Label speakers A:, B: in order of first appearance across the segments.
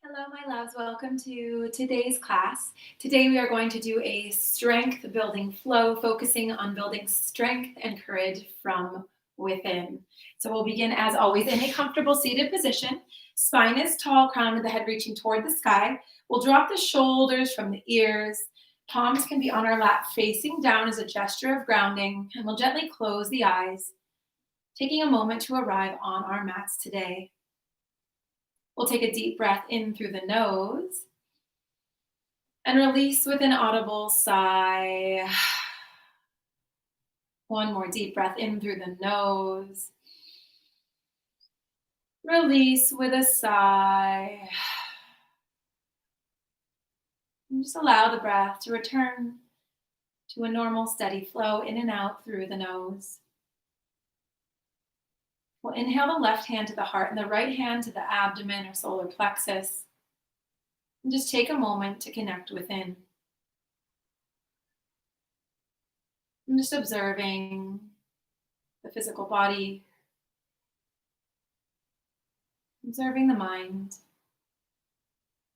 A: Hello, my loves. Welcome to today's class. Today we are going to do a strength building flow, focusing on building strength and courage from within. So we'll begin, as always, in a comfortable seated position. Spine is tall, crown of the head reaching toward the sky. We'll drop the shoulders from the ears. Palms can be on our lap, facing down as a gesture of grounding, and we'll gently close the eyes, taking a moment to arrive on our mats today. We'll take a deep breath in through the nose and release with an audible sigh. One more deep breath in through the nose. Release with a sigh. And just allow the breath to return to a normal steady flow in and out through the nose. We'll inhale the left hand to the heart and the right hand to the abdomen or solar plexus. And just take a moment to connect within. I'm just observing the physical body, observing the mind,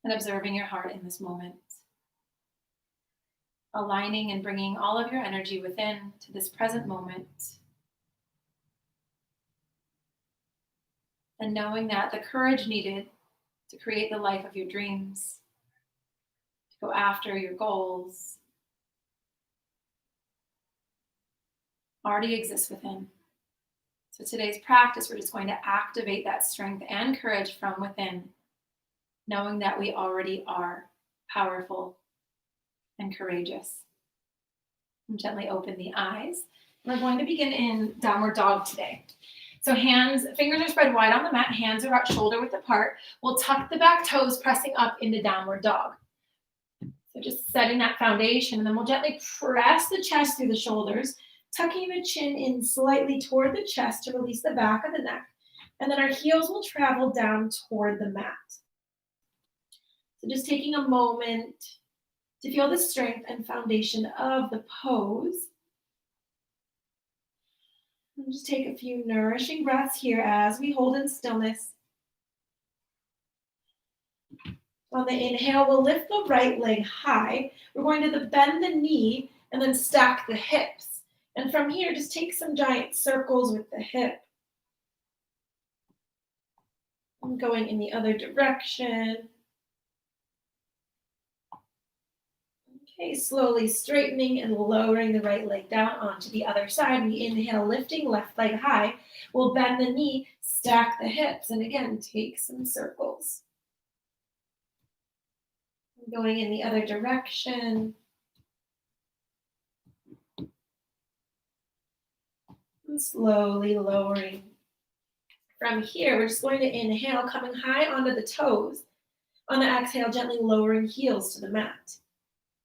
A: and observing your heart in this moment. Aligning and bringing all of your energy within to this present moment. And knowing that the courage needed to create the life of your dreams, to go after your goals, already exists within. So today's practice, we're just going to activate that strength and courage from within, knowing that we already are powerful and courageous. And gently open the eyes. We're going to begin in downward dog today. So fingers are spread wide on the mat, hands are out shoulder width apart. We'll tuck the back toes, pressing up into downward dog. So just setting that foundation, and then we'll gently press the chest through the shoulders, tucking the chin in slightly toward the chest to release the back of the neck. And then our heels will travel down toward the mat. So just taking a moment to feel the strength and foundation of the pose. And just take a few nourishing breaths here as we hold in stillness. On the inhale, we'll lift the right leg high. We're going to bend the knee and then stack the hips. And from here, just take some giant circles with the hip. And going in the other direction. Okay, slowly straightening and lowering the right leg down onto the other side. We inhale, lifting left leg high. We'll bend the knee, stack the hips, and again, take some circles. Going in the other direction. And slowly lowering. From here, we're just going to inhale, coming high onto the toes. On the exhale, gently lowering heels to the mat.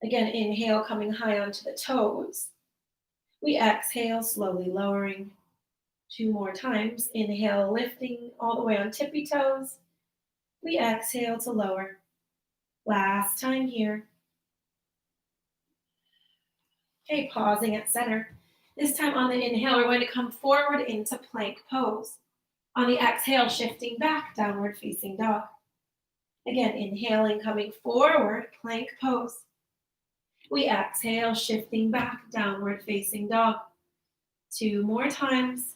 A: Again, inhale, coming high onto the toes. We exhale, slowly lowering. 2 more times. Inhale, lifting all the way on tippy toes. We exhale to lower. Last time here. Okay, pausing at center. This time on the inhale, we're going to come forward into plank pose. On the exhale, shifting back, downward facing dog. Again, inhaling, coming forward, plank pose. We exhale, shifting back, downward facing dog. 2 more times.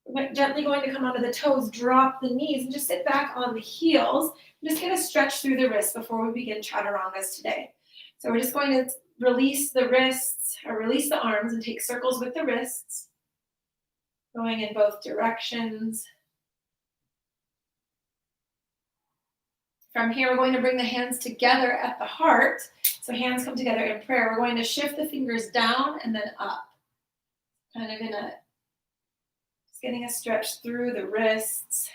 A: We're gently going to come onto the toes, drop the knees, and just sit back on the heels. Just get a stretch through the wrists before we begin chaturangas today. So we're just going to release the wrists, or release the arms and take circles with the wrists. Going in both directions. From here, we're going to bring the hands together at the heart. So hands come together in prayer. We're going to shift the fingers down and then up. Kind of just getting a stretch through the wrists.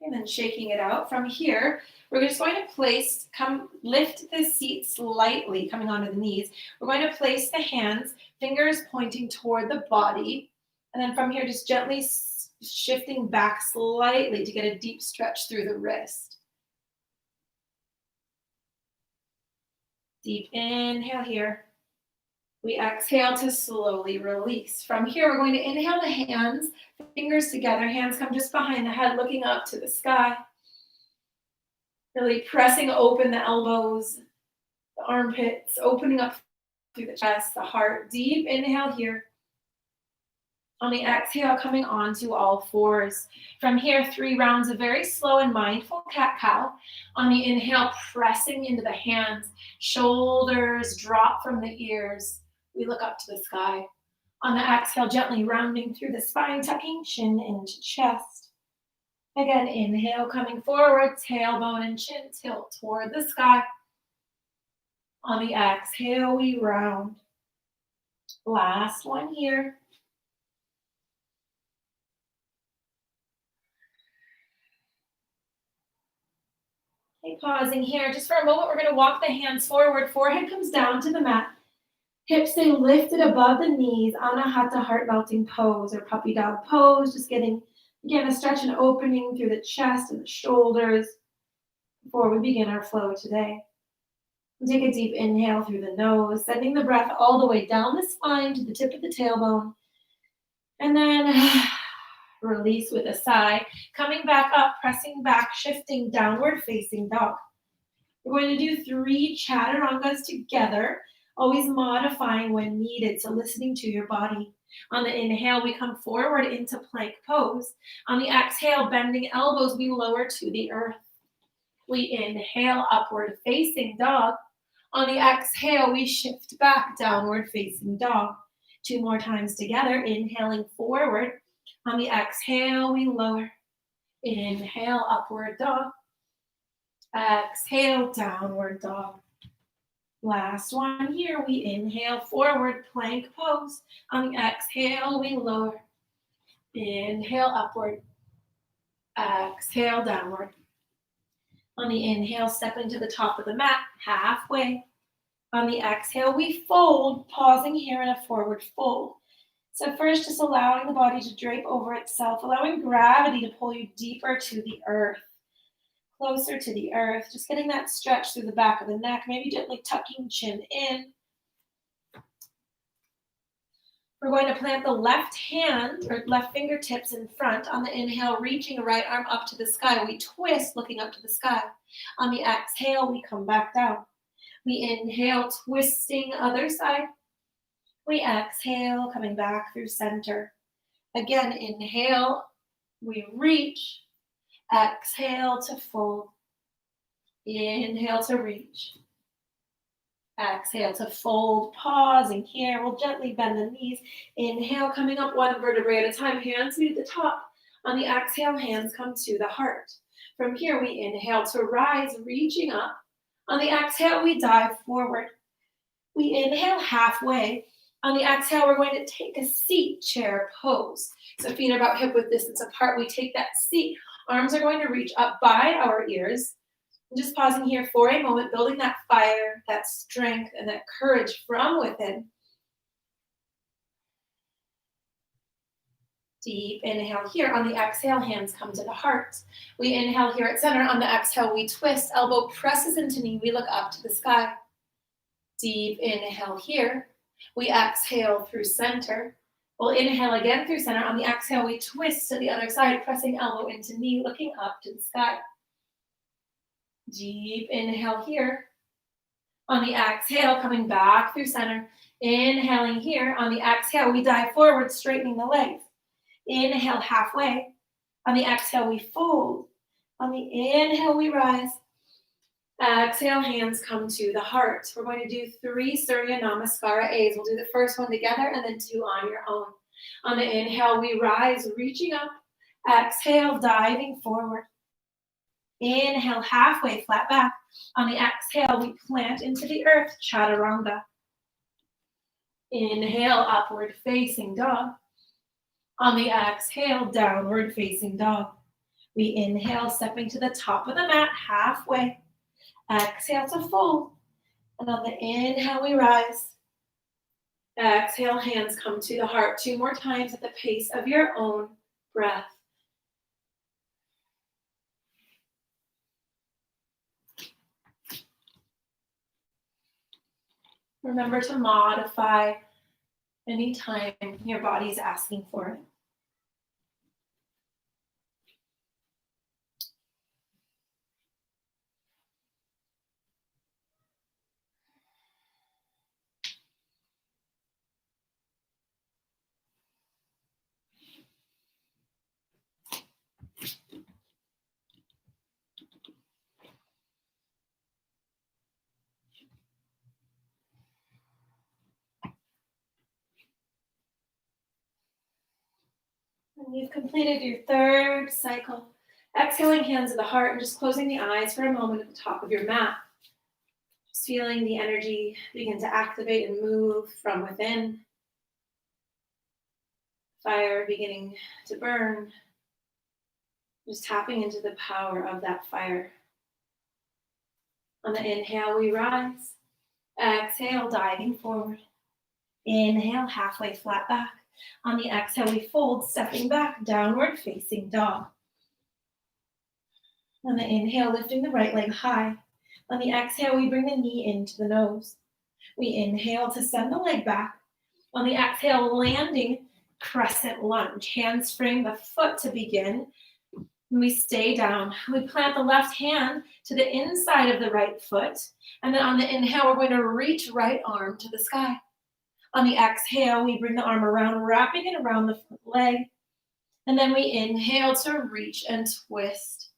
A: And then shaking it out. From here, we're just going to lift the seat slightly, coming onto the knees. We're going to place the hands, fingers pointing toward the body. And then from here, just gently shifting back slightly to get a deep stretch through the wrist. Deep inhale here. We exhale to slowly release. From here, we're going to inhale the hands, fingers together, hands come just behind the head, looking up to the sky. Really pressing open the elbows, the armpits, opening up through the chest, the heart. Deep inhale here. On the exhale, coming onto all fours. From here, 3 rounds of very slow and mindful cat-cow. On the inhale, pressing into the hands, shoulders drop from the ears. We look up to the sky. On the exhale, gently rounding through the spine, tucking chin into chest. Again, inhale, coming forward, tailbone and chin tilt toward the sky. On the exhale, we round. Last one here. Okay, pausing here. Just for a moment, we're going to walk the hands forward. Forehead comes down to the mat. Hips stay lifted above the knees. Anahata heart-melting pose or puppy dog pose. Just getting, again, a stretch and opening through the chest and the shoulders before we begin our flow today. Take a deep inhale through the nose, sending the breath all the way down the spine to the tip of the tailbone. And then release with a sigh. Coming back up, pressing back, shifting downward facing dog. We're going to do 3 chaturangas together, always modifying when needed, so listening to your body. On the inhale, we come forward into plank pose. On the exhale, bending elbows, we lower to the earth. We inhale, upward facing dog. On the exhale, we shift back, downward facing dog. 2 more times together, inhaling forward. On the exhale, we lower. Inhale, upward dog. Exhale, downward dog. Last one here, we inhale forward, plank pose. On the exhale, we lower. Inhale, upward. Exhale, downward. On the inhale, step into the top of the mat, halfway. On the exhale, we fold, pausing here in a forward fold. So first, just allowing the body to drape over itself, allowing gravity to pull you deeper to the earth, closer to the earth, just getting that stretch through the back of the neck, maybe gently tucking chin in. We're going to plant the left hand or left fingertips in front. On the inhale, reaching the right arm up to the sky. We twist, looking up to the sky. On the exhale, we come back down. We inhale, twisting other side. We exhale, coming back through center. Again, inhale, we reach. Exhale to fold. Inhale to reach. Exhale to fold, pausing here. We'll gently bend the knees. Inhale, coming up 1 vertebrae at a time. Hands meet at the top. On the exhale, hands come to the heart. From here, we inhale to rise, reaching up. On the exhale, we dive forward. We inhale halfway. On the exhale, we're going to take a seat chair pose. So feet are about hip width distance apart. We take that seat. Arms are going to reach up by our ears. I'm just pausing here for a moment, building that fire, that strength, and that courage from within. Deep inhale here. On the exhale, hands come to the heart. We inhale here at center. On the exhale, we twist. Elbow presses into knee. We look up to the sky. Deep inhale here. We exhale through center. We'll inhale again through center. On the exhale, we twist to the other side, pressing elbow into knee, looking up to the sky. Deep inhale here. On the exhale, coming back through center. Inhaling here. On the exhale, we dive forward, straightening the legs. Inhale halfway. On the exhale, we fold. On the inhale, we rise. Exhale, hands come to the heart. We're going to do 3 Surya Namaskara A's. We'll do the first one together and then 2 on your own. On the inhale, we rise, reaching up. Exhale, diving forward. Inhale, halfway, flat back. On the exhale, we plant into the earth, chaturanga. Inhale, upward facing dog. On the exhale, downward facing dog. We inhale, stepping to the top of the mat, halfway. Exhale to fold. And on the inhale, we rise. Exhale, hands come to the heart. 2 more times at the pace of your own breath. Remember to modify anytime your body's asking for it. When you've completed your third cycle, exhaling hands to the heart and just closing the eyes for a moment at the top of your mat. Just feeling the energy begin to activate and move from within. Fire beginning to burn. Just tapping into the power of that fire. On the inhale, we rise. Exhale, diving forward. Inhale, halfway flat back. On the exhale, we fold, stepping back, downward facing dog. On the inhale, lifting the right leg high. On the exhale, we bring the knee into the nose. We inhale to send the leg back. On the exhale, landing crescent lunge. Hands frame the foot to begin. We stay down. We plant the left hand to the inside of the right foot. And then on the inhale, we're going to reach right arm to the sky. On the exhale, we bring the arm around, wrapping it around the front leg. And then we inhale to reach and twist.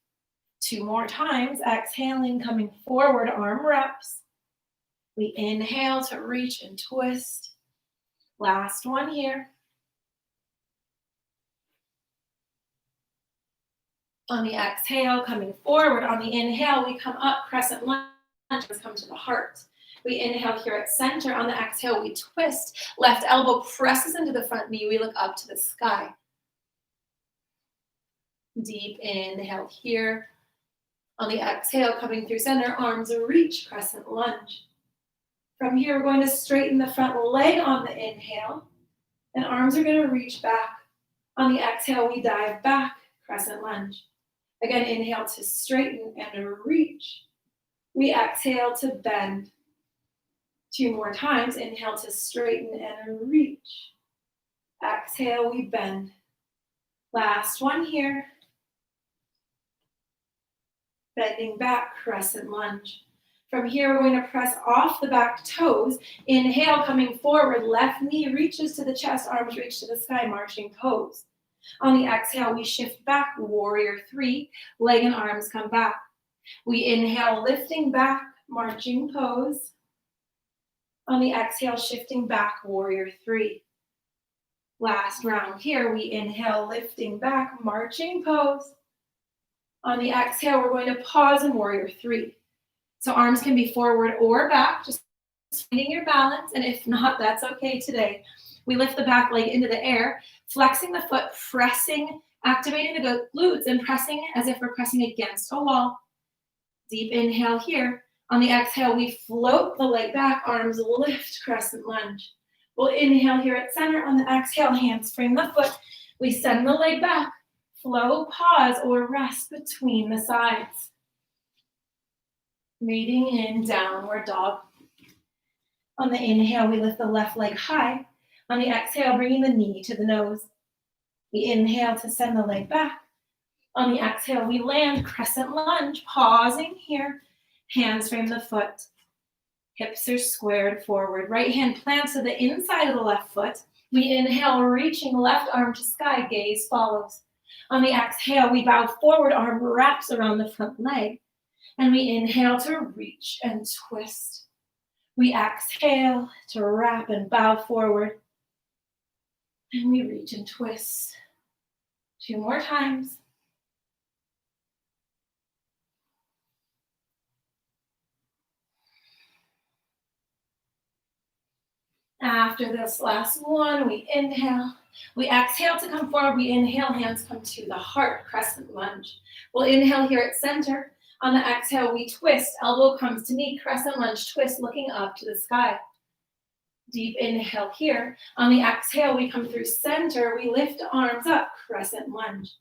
A: 2 more times. Exhaling, coming forward, arm wraps. We inhale to reach and twist. Last one here. On the exhale, coming forward. On the inhale, we come up, crescent lunge, come to the heart. We inhale here at center. On the exhale, we twist. Left elbow presses into the front knee. We look up to the sky. Deep inhale here. On the exhale, coming through center, arms reach, crescent lunge. From here, we're going to straighten the front leg on the inhale, and arms are going to reach back. On the exhale, we dive back, crescent lunge. Again, inhale to straighten and reach. We exhale to bend. 2 more times. Inhale to straighten and reach. Exhale, we bend. Last one here. Bending back, crescent lunge. From here, we're going to press off the back toes. Inhale, coming forward. Left knee reaches to the chest, arms reach to the sky, marching pose. On the exhale, we shift back, warrior 3. Leg and arms come back. We inhale, lifting back, marching pose. On the exhale, shifting back, warrior 3. Last round here, we inhale, lifting back, marching pose. On the exhale, we're going to pause in warrior 3. So arms can be forward or back, just finding your balance. And if not, that's okay today. We lift the back leg into the air, flexing the foot, pressing, activating the glutes, and pressing as if we're pressing against a wall. Deep inhale here. On the exhale, we float the leg back, arms lift, crescent lunge. We'll inhale here at center. On the exhale, hands frame the foot. We send the leg back. Flow, pause, or rest between the sides. Meeting in downward dog. On the inhale, we lift the left leg high. On the exhale, bringing the knee to the nose. We inhale to send the leg back. On the exhale, we land crescent lunge, pausing here. Hands frame the foot. Hips are squared forward. Right hand plants to the inside of the left foot. We inhale, reaching left arm to sky, gaze follows. On the exhale, we bow forward, arm wraps around the front leg. And we inhale to reach and twist. We exhale to wrap and bow forward. And we reach and twist. 2 more times. After this last one, we inhale. We exhale to come forward. We inhale, hands come to the heart, crescent lunge. We'll inhale here at center. On the exhale, we twist. Elbow comes to knee, crescent lunge, twist, looking up to the sky. Deep inhale here. On the exhale, we come through center. We lift arms up, crescent lunge.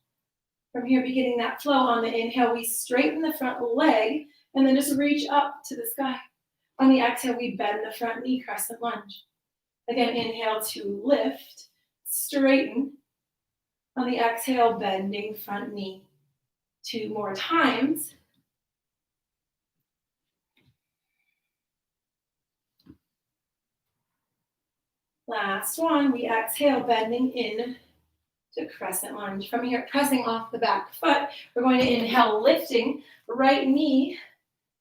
A: From here, beginning that flow. On the inhale, we straighten the front leg and then just reach up to the sky. On the exhale, we bend the front knee, crescent lunge. Again, inhale to lift, straighten. On the exhale, bending front knee. 2 more times. Last one, we exhale, bending in to crescent lunge. From here, pressing off the back foot, we're going to inhale, lifting right knee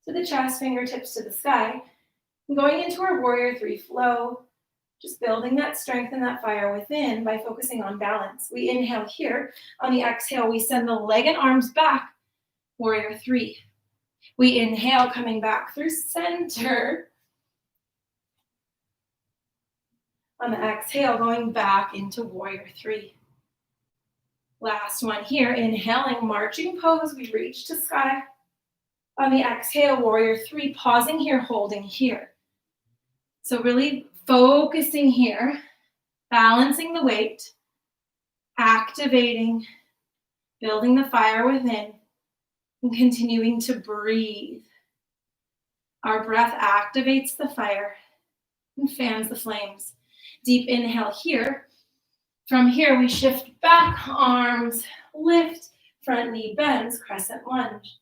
A: to the chest, fingertips to the sky. And going into our warrior 3 flow, just building that strength and that fire within by focusing on balance. We inhale here. On the exhale, we send the leg and arms back, warrior 3. We inhale, coming back through center. On the exhale, going back into warrior 3. Last one here, inhaling, marching pose, we reach to sky. On the exhale, warrior 3, pausing here, holding here. So really focusing here, balancing the weight, activating, building the fire within, and continuing to breathe. Our breath activates the fire and fans the flames. Deep inhale here. From here, we shift back, arms lift, front knee bends, crescent lunge.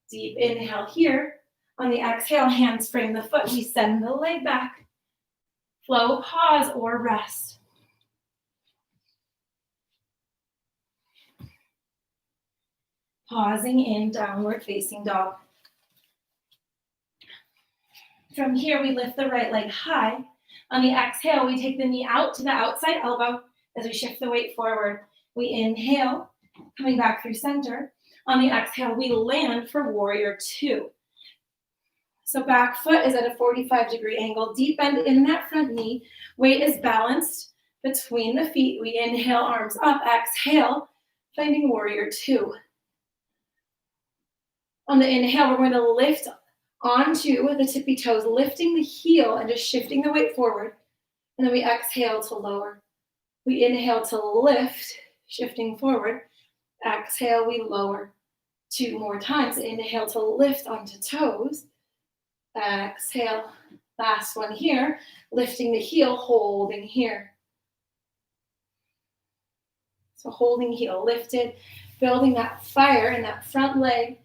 A: Deep inhale here. On the exhale, hands frame the foot. We send the leg back. Flow, pause, or rest. Pausing in downward facing dog. From here, we lift the right leg high. On the exhale, we take the knee out to the outside elbow as we shift the weight forward. We inhale, coming back through center. On the exhale, we land for warrior 2. So back foot is at a 45-degree angle. Deep bend in that front knee. Weight is balanced between the feet. We inhale, arms up. Exhale, finding warrior 2. On the inhale, we're going to lift onto the tippy toes, lifting the heel and just shifting the weight forward. And then we exhale to lower. We inhale to lift, shifting forward. Exhale, we lower. 2 more times. Inhale to lift onto toes. Exhale. Last one here. Lifting the heel, holding here. So holding heel lifted, building that fire in that front leg.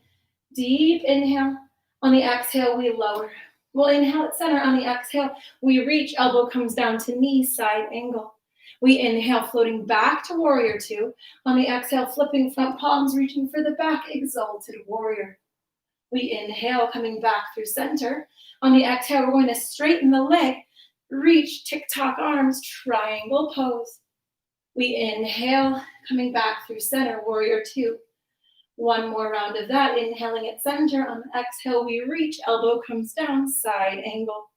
A: Deep inhale. On the exhale, we lower. We'll inhale at center. On the exhale, we reach. Elbow comes down to knee, side angle. We inhale, floating back to warrior 2. On the exhale, flipping front palms, reaching for the back, exalted warrior. We inhale, coming back through center. On the exhale, we're going to straighten the leg, reach, tick-tock arms, triangle pose. We inhale, coming back through center, warrior 2. One more round of that, inhaling at center. On the exhale, we reach, elbow comes down, side angle.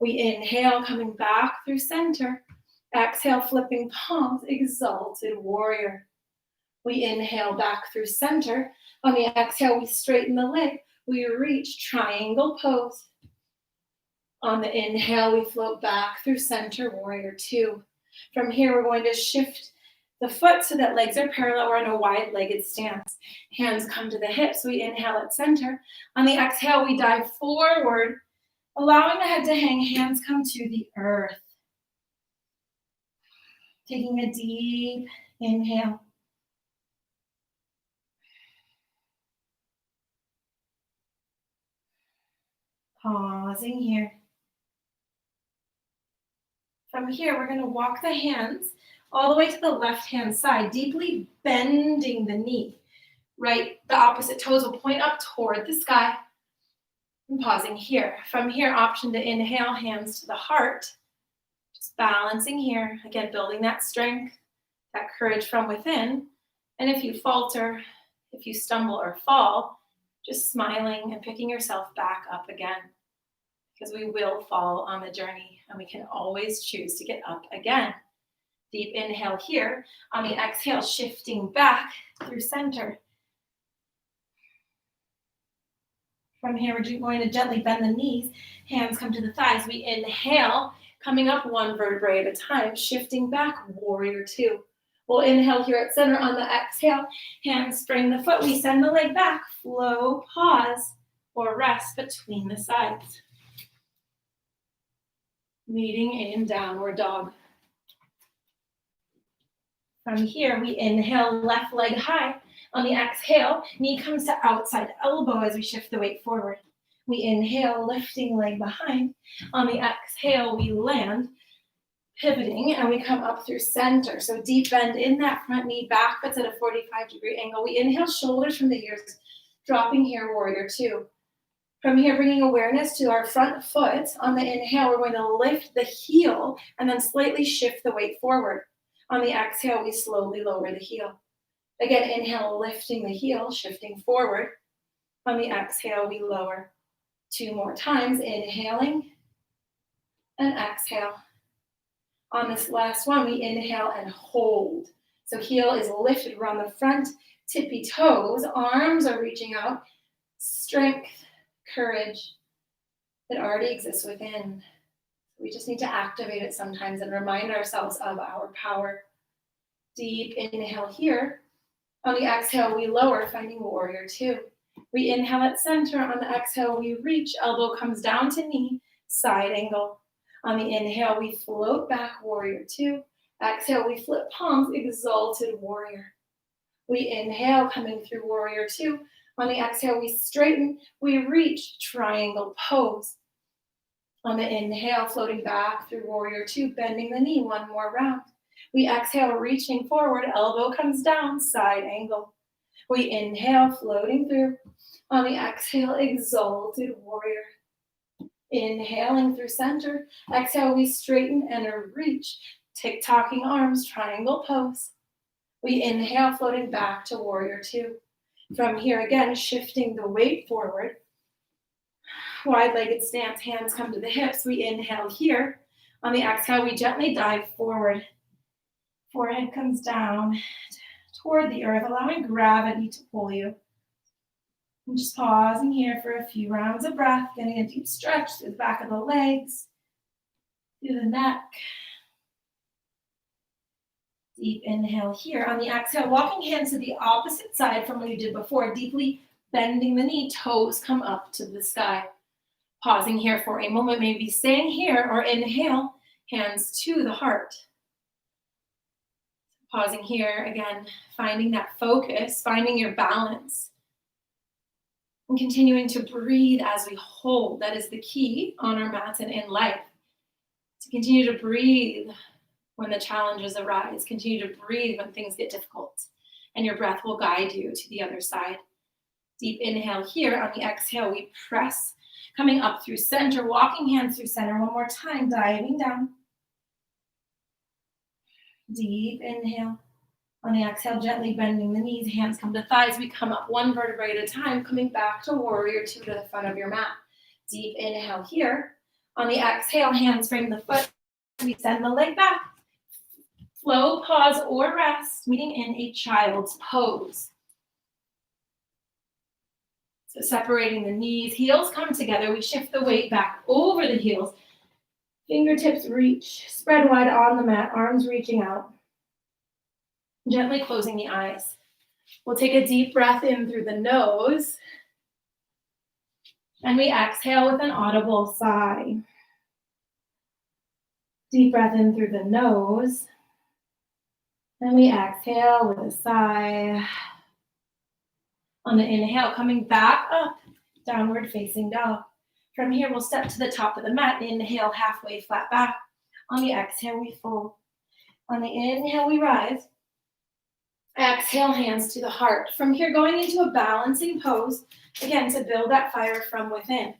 A: We inhale, coming back through center. Exhale, flipping palms, exalted warrior. We inhale back through center. On the exhale, we straighten the leg. We reach, triangle pose. On the inhale, we float back through center, warrior 2. From here, we're going to shift the foot so that legs are parallel. We're in a wide-legged stance. Hands come to the hips. We inhale at center. On the exhale, we dive forward, allowing the head to hang. Hands come to the earth. Taking a deep inhale. Pausing here. From here, we're going to walk the hands all the way to the left-hand side, deeply bending the knee. Right, the opposite toes will point up toward the sky. And pausing here. From here, option to inhale, hands to the heart. Just balancing here. Again, building that strength, that courage from within. And if you falter, if you stumble or fall, just smiling and picking yourself back up again. Because we will fall on the journey and we can always choose to get up again. Deep inhale here. On the exhale, shifting back through center. From here, we're going to gently bend the knees. Hands come to the thighs. We inhale, coming up one vertebrae at a time, shifting back, warrior 2. We'll inhale here at center. On the exhale, hands frame the foot. We send the leg back, flow, pause, or rest between the sides. Meeting in downward dog. From here, we inhale, left leg high. On the exhale, knee comes to outside elbow as we shift the weight forward. We inhale, lifting leg behind. On the exhale, we land, pivoting, and we come up through center. So deep bend in that front knee, back foot's at a 45-degree angle. We inhale, shoulders from the ears, dropping here, warrior two. From here, bringing awareness to our front foot. On the inhale, we're going to lift the heel and then slightly shift the weight forward. On the exhale, we slowly lower the heel. Again, inhale, lifting the heel, shifting forward. On the exhale, we lower. 2 more times, inhaling and exhale. On this last one, we inhale and hold. So heel is lifted around the front, tippy toes, arms are reaching out. Strength, courage that already exists within. We just need to activate it sometimes and remind ourselves of our power. Deep inhale here. On the exhale, we lower, finding warrior two. We inhale at center. On the exhale, we reach. Elbow comes down to knee, side angle. On the inhale, we float back, warrior two. Exhale, we flip palms, exalted warrior. We inhale, coming through warrior two. On the exhale, we straighten, we reach, triangle pose. On the inhale, floating back through warrior two, bending the knee, 1 more round. We exhale, reaching forward, elbow comes down, side angle. We inhale, floating through. On the exhale, exalted warrior. Inhaling through center. Exhale, we straighten and reach. Tick-tocking arms, triangle pose. We inhale, floating back to warrior two. From here, again, shifting the weight forward. Wide-legged stance, hands come to the hips. We inhale here. On the exhale, we gently dive forward. Forehead comes down toward the earth, allowing gravity to pull you. And just pausing here for a few rounds of breath, getting a deep stretch through the back of the legs, through the neck. Deep inhale here. On the exhale, walking hands to the opposite side from what you did before, deeply bending the knee, toes come up to the sky. Pausing here for a moment, maybe staying here, or inhale, hands to the heart. Pausing here, again, finding that focus, finding your balance. And continuing to breathe as we hold. That is the key on our mats and in life. To continue to breathe when the challenges arise. Continue to breathe when things get difficult. And your breath will guide you to the other side. Deep inhale here. On the exhale, we press. Coming up through center, walking hands through center. 1 more time, diving down. Deep inhale. On the exhale, gently bending the knees, hands come to thighs. We come up 1 vertebrae at a time, coming back to warrior two to the front of your mat. Deep inhale here. On the exhale, hands frame the foot. We send the leg back. Flow, pause, or rest, meeting in a child's pose. So separating the knees, heels come together. We shift the weight back over the heels. Fingertips reach, spread wide on the mat, arms reaching out. Gently closing the eyes. We'll take a deep breath in through the nose. And we exhale with an audible sigh. Deep breath in through the nose. And we exhale with a sigh. On the inhale, coming back up, downward facing dog. From here, we'll step to the top of the mat. Inhale, halfway flat back. On the exhale, we fold. On the inhale, we rise. Exhale, hands to the heart. From here, going into a balancing pose, again, to build that fire from within.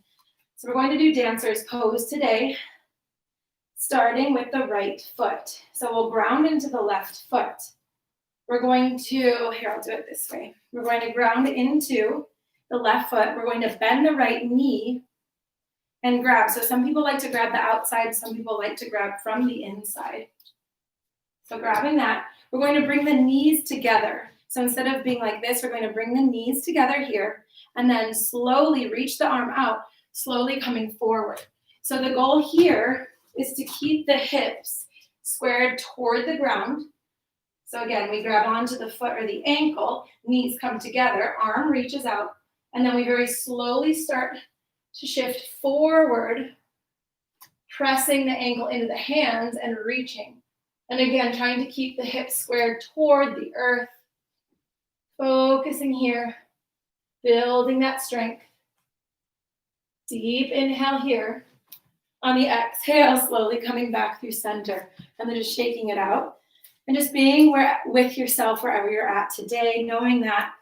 A: So we're going to do dancer's pose today, starting with the right foot. So we'll ground into the left foot. We're going to, here, I'll do it this way. We're going to ground into the left foot. We're going to bend the right knee and grab. So some people like to grab the outside. Some people like to grab from the inside. So grabbing that, we're going to bring the knees together. So instead of being like this, we're going to bring the knees together here and then slowly reach the arm out, slowly coming forward. So the goal here is to keep the hips squared toward the ground. So again, we grab onto the foot or the ankle, knees come together, arm reaches out, and then we very slowly start to shift forward Pressing the ankle into the hands and reaching. And again, trying to keep the hips squared toward the earth. Focusing here, building that strength. Deep inhale here. On the exhale, slowly coming back through center. And then just shaking it out. And just being with yourself wherever you're at today, knowing that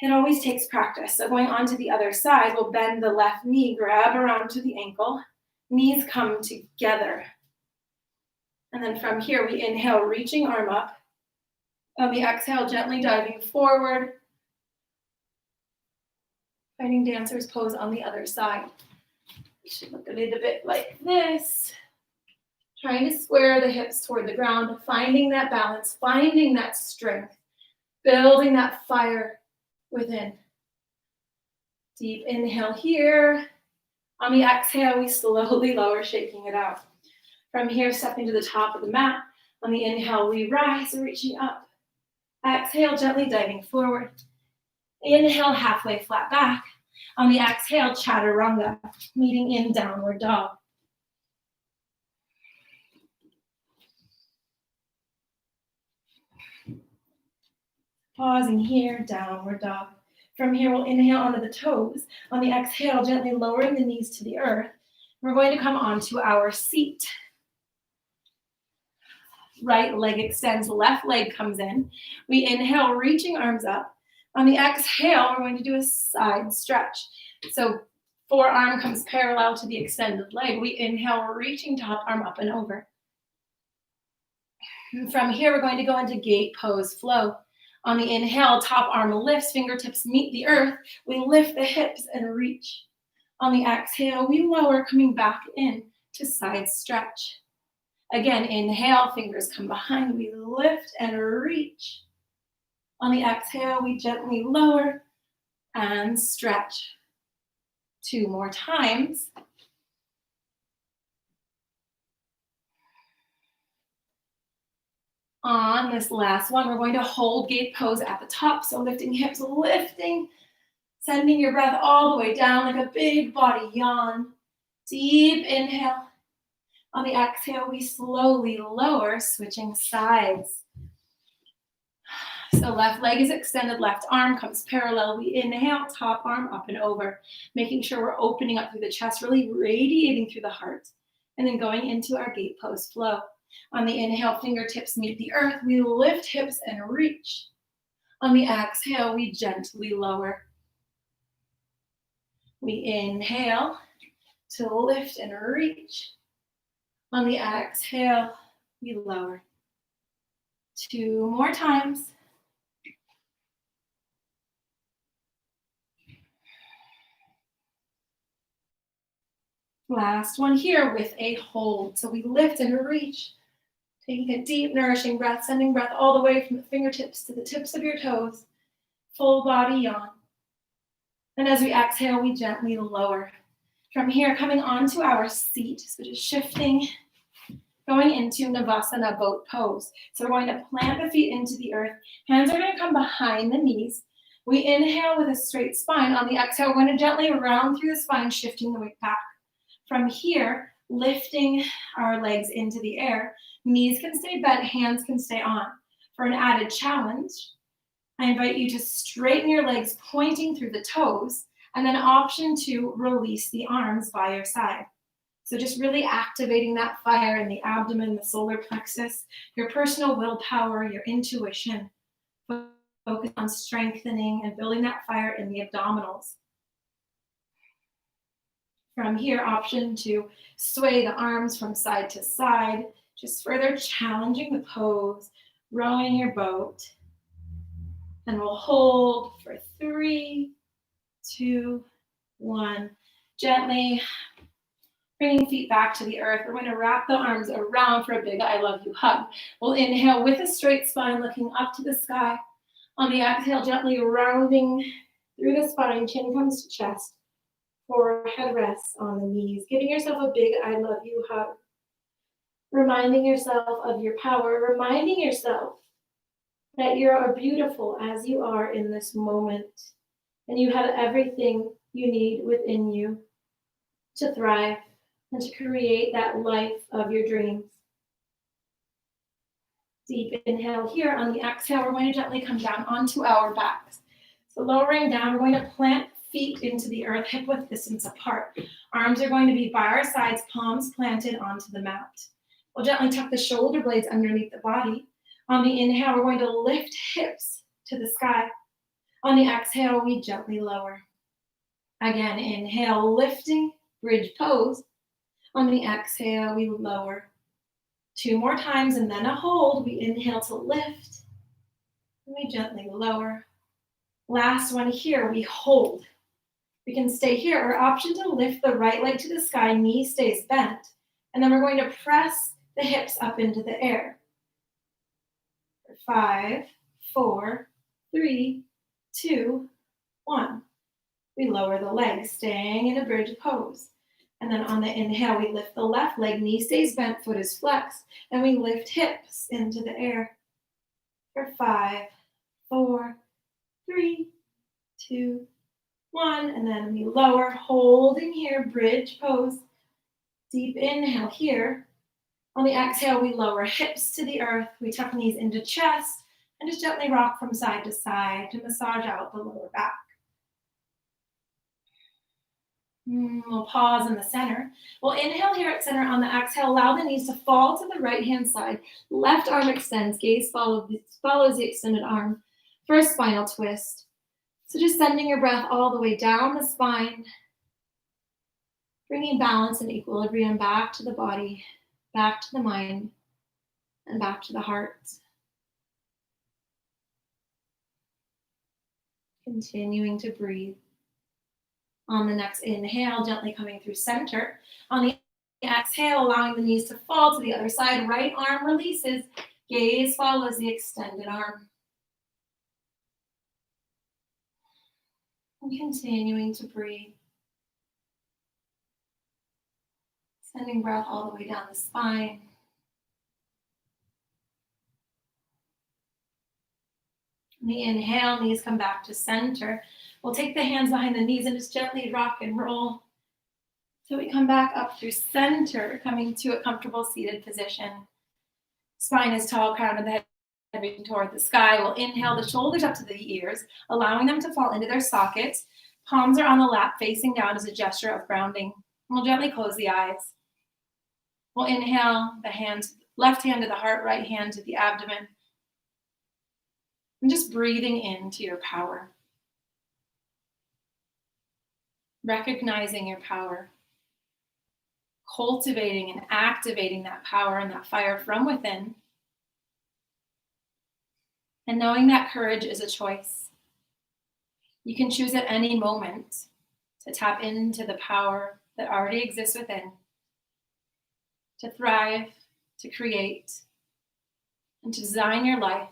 A: it always takes practice. So going on to the other side, we'll bend the left knee, grab around to the ankle. Knees come together. And then from here, we inhale, reaching arm up. On the exhale, gently diving forward. Fighting dancer's pose on the other side. It should look a little bit like this. Trying to square the hips toward the ground, finding that balance, finding that strength, building that fire within. Deep inhale here. On the exhale, we slowly lower, shaking it out. From here, stepping to the top of the mat. On the inhale, we rise, reaching up. Exhale, gently diving forward. Inhale, halfway flat back. On the exhale, chaturanga, meeting in downward dog. Pausing here, downward dog. From here, we'll inhale onto the toes. On the exhale, gently lowering the knees to the earth. We're going to come onto our seat. Right leg extends, left leg comes in. We inhale, reaching arms up. On the exhale, we're going to do a side stretch. So forearm comes parallel to the extended leg. We inhale, reaching top arm up and over. And from here, we're going to go into gate pose flow. On the inhale, top arm lifts, fingertips meet the earth. We lift the hips and reach. On the exhale, we lower, coming back in to side stretch. Again, inhale, fingers come behind. We lift and reach. On the exhale, we gently lower and stretch. 2 more times. On this last one, we're going to hold gate pose at the top. So lifting hips, lifting, sending your breath all the way down like a big body yawn. Deep inhale. On the exhale, we slowly lower, switching sides. So left leg is extended, left arm comes parallel. We inhale, top arm up and over, making sure we're opening up through the chest, really radiating through the heart. And then going into our gate pose flow. On the inhale, fingertips meet the earth. We lift hips and reach. On the exhale, we gently lower. We inhale to lift and reach. On the exhale, we lower. 2 more times. Last one here with a hold. So we lift and reach, taking a deep, nourishing breath, sending breath all the way from the fingertips to the tips of your toes. Full body yawn. And as we exhale, we gently lower. From here, coming onto our seat, so just shifting, going into Navasana boat pose. So we're going to plant the feet into the earth. Hands are going to come behind the knees. We inhale with a straight spine. On the exhale, we're going to gently round through the spine, shifting the weight back. From here, lifting our legs into the air. Knees can stay bent, hands can stay on. For an added challenge, I invite you to straighten your legs, pointing through the toes, and then option 2, release the arms by your side. So just really activating that fire in the abdomen, the solar plexus, your personal willpower, your intuition. Focus on strengthening and building that fire in the abdominals. From here, option 2, sway the arms from side to side, just further challenging the pose, rowing your boat. And we'll hold for 3, 2, 1. Gently bringing feet back to the earth. We're going to wrap the arms around for a big I love you hug. We'll inhale with a straight spine, looking up to the sky. On the exhale, gently rounding through the spine, chin comes to chest. Forehead rests on the knees, giving yourself a big I love you hug. Reminding yourself of your power, reminding yourself that you are beautiful as you are in this moment, and you have everything you need within you to thrive, and to create that life of your dreams. Deep inhale here. On the exhale, we're going to gently come down onto our backs. So lowering down, we're going to plant feet into the earth, hip width distance apart. Arms are going to be by our sides, palms planted onto the mat. We'll gently tuck the shoulder blades underneath the body. On the inhale, we're going to lift hips to the sky. On the exhale, we gently lower. Again, inhale, lifting, bridge pose. On the exhale, we lower. 2 more times, and then a hold. We inhale to lift, and we gently lower. Last one here, we hold. We can stay here, or option to lift the right leg to the sky, knee stays bent. And then we're going to press the hips up into the air. 5, 4, 3, 2, 1. We lower the legs, staying in a bridge pose. And then on the inhale, we lift the left leg, knee stays bent, foot is flexed, and we lift hips into the air. For 5, 4, 3, 2, 1, and then we lower, holding here, bridge pose. Deep inhale here. On the exhale, we lower hips to the earth. We tuck knees into chest and just gently rock from side to side to massage out the lower back. We'll pause in the center. We'll inhale here at center. On the exhale, allow the knees to fall to the right-hand side. Left arm extends, gaze follows the extended arm for a spinal twist. So just sending your breath all the way down the spine, bringing balance and equilibrium back to the body, back to the mind, and back to the heart. Continuing to breathe. On the next inhale, gently coming through center. On the exhale, allowing the knees to fall to the other side. Right arm releases. Gaze follows the extended arm. And continuing to breathe. Sending breath all the way down the spine. On the inhale, knees come back to center. We'll take the hands behind the knees and just gently rock and roll. So we come back up through center, coming to a comfortable seated position. Spine is tall, crown of the head reaching toward the sky. We'll inhale the shoulders up to the ears, allowing them to fall into their sockets. Palms are on the lap, facing down as a gesture of grounding. We'll gently close the eyes. We'll inhale the hands, left hand to the heart, right hand to the abdomen. And just breathing into your power. Recognizing your power. Cultivating and activating that power and that fire from within. And knowing that courage is a choice. You can choose at any moment to tap into the power that already exists within, to thrive, to create, and to design your life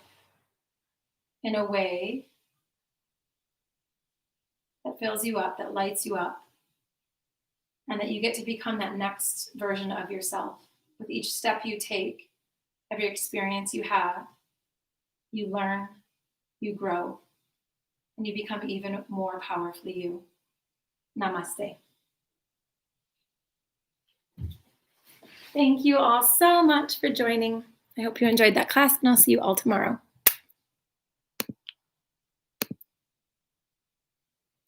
A: in a way that fills you up, that lights you up, and that you get to become that next version of yourself. With each step you take, every experience you have, you learn, you grow, and you become even more powerfully you. Namaste. Thank you all so much for joining. I hope you enjoyed that class, and I'll see you all tomorrow.